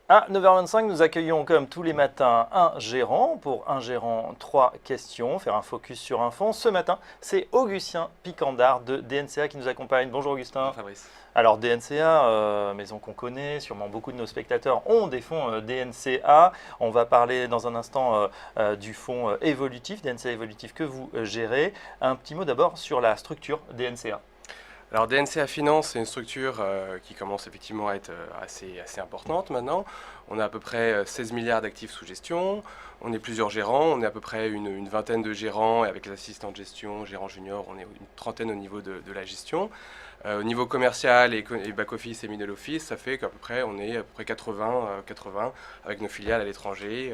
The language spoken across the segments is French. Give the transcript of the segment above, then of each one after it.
À 9h25, nous accueillons comme tous les matins un gérant. Pour un gérant, 3 questions, faire un focus sur un fonds. Ce matin, c'est Augustin Picandard de DNCA qui nous accompagne. Bonjour Augustin. Bonjour Fabrice. Alors DNCA, maison qu'on connaît, sûrement beaucoup de nos spectateurs ont des fonds DNCA. On va parler dans un instant du fonds évolutif, DNCA évolutif que vous gérez. Un petit mot d'abord sur la structure DNCA. Alors DNCA Finance, c'est une structure qui commence effectivement à être assez importante maintenant. On a à peu près 16 milliards d'actifs sous gestion. On est plusieurs gérants. On est à peu près une vingtaine de gérants et avec les assistants de gestion, gérants juniors, on est une trentaine au niveau de la gestion. Au niveau commercial et back-office et middle office, ça fait qu'à peu près on est à peu près 80 avec nos filiales à l'étranger,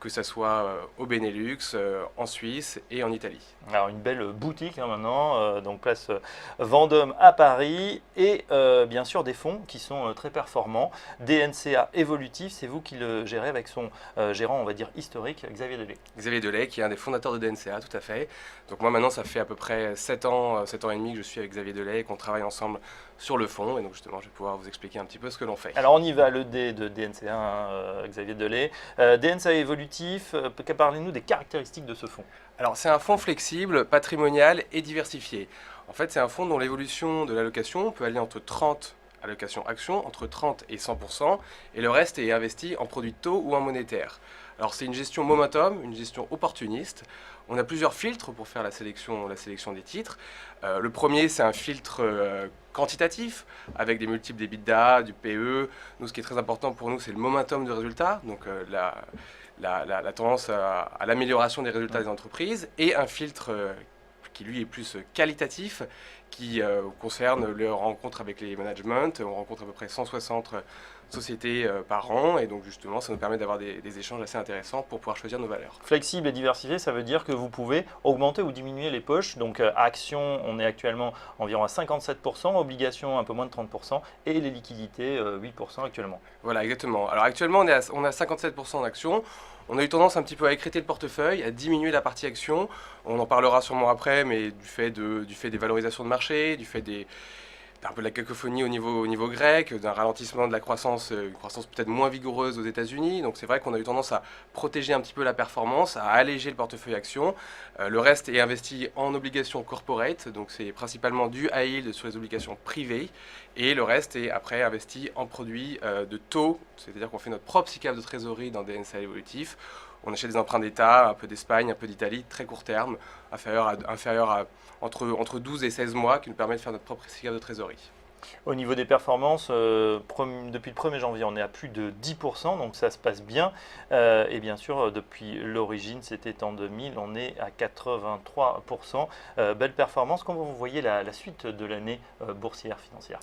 que ce soit au Benelux, en Suisse et en Italie. Alors une belle boutique maintenant, donc place Vendôme à Paris et bien sûr des fonds qui sont très performants. DNCA évolutif, c'est vous qui le gérez avec son gérant, on va dire historique, Xavier Delay. Xavier Delay, qui est un des fondateurs de DNCA, tout à fait. Donc moi maintenant, ça fait à peu près 7 ans et demi que je suis avec Xavier Delay et qu'on travaille ensemble sur le fonds. Et donc justement, je vais pouvoir vous expliquer un petit peu ce que l'on fait. Alors on y va, le D de DNCA, Xavier Delay. DNCA évolutif, parlez-nous des caractéristiques de ce fonds. Alors c'est un fonds flexible, patrimonial et diversifié. En fait, c'est un fonds dont l'évolution de l'allocation peut aller entre 30 allocations actions, entre 30 et 100%, et le reste est investi en produits de taux ou en monétaire. Alors c'est une gestion momentum, une gestion opportuniste. On a plusieurs filtres pour faire la sélection des titres. Le premier, c'est un filtre quantitatif, avec des multiples d'EBITDA, du PE. Nous, ce qui est très important pour nous, c'est le momentum de résultats, donc la tendance à l'amélioration des résultats des entreprises, et un filtre qui lui est plus qualitatif, qui concerne leur rencontre avec les managements. On rencontre à peu près 160 sociétés par an, et donc justement ça nous permet d'avoir des échanges assez intéressants pour pouvoir choisir nos valeurs. Flexible et diversifié, ça veut dire que vous pouvez augmenter ou diminuer les poches. Donc actions, on est actuellement environ à 57%, obligations un peu moins de 30% et les liquidités 8% actuellement. Voilà, exactement. Alors actuellement on a 57% d'actions. On a eu tendance un petit peu à écrêter le portefeuille, à diminuer la partie action. On en parlera sûrement après, mais du fait des valorisations de marché, du fait d'un peu de la cacophonie au niveau grec, d'un ralentissement de la croissance, une croissance peut-être moins vigoureuse aux États-Unis. Donc c'est vrai qu'on a eu tendance à protéger un petit peu la performance, à alléger le portefeuille action. Le reste est investi en obligations corporate, donc c'est principalement du high yield sur les obligations privées. Et le reste est après investi en produits de taux, c'est-à-dire qu'on fait notre propre SICAV de trésorerie dans DNCA évolutif. On achète des emprunts d'État, un peu d'Espagne, un peu d'Italie, très court terme, inférieur à entre 12 et 16 mois, qui nous permet de faire notre propre SICAV de trésorerie. Au niveau des performances, depuis le 1er janvier, on est à plus de 10%, donc ça se passe bien. Et bien sûr, depuis l'origine, c'était en 2000, on est à 83%. Belle performance. Comment vous voyez la suite de l'année boursière financière ?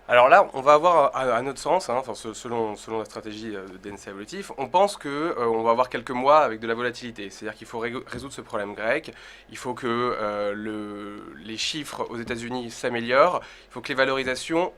Alors là, on va avoir, à notre sens, selon la stratégie de DNCA évolutif, on pense qu'on va avoir quelques mois avec de la volatilité. C'est-à-dire qu'il faut résoudre ce problème grec, il faut que les chiffres aux États-Unis s'améliorent, il faut que les valorisations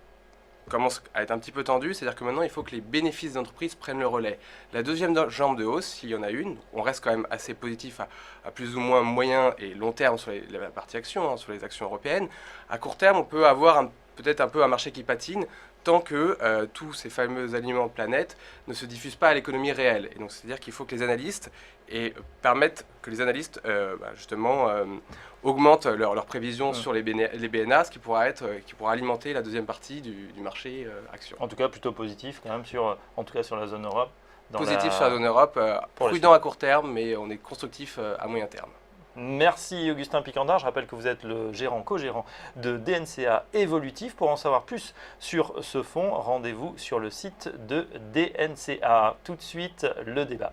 commencent à être un petit peu tendues, c'est-à-dire que maintenant il faut que les bénéfices des entreprises prennent le relais. La deuxième jambe de hausse, s'il y en a une, on reste quand même assez positif à plus ou moins moyen et long terme sur la partie action, sur les actions européennes. À court terme, on peut avoir peut-être un peu un marché qui patine tant que tous ces fameux alignements de planète ne se diffusent pas à l'économie réelle. Et donc c'est-à-dire qu'il faut que les analystes permettent que les analystes augmentent leurs prévisions sur les BNA, ce qui pourra alimenter la deuxième partie du marché action. En tout cas, plutôt positif quand même, en tout cas sur la zone Europe. Positif sur la zone Europe, prudent à court terme, mais on est constructif à moyen terme. Merci Augustin Picandard, je rappelle que vous êtes le co-gérant de DNCA évolutif. Pour en savoir plus sur ce fonds, rendez-vous sur le site de DNCA. Tout de suite, le débat.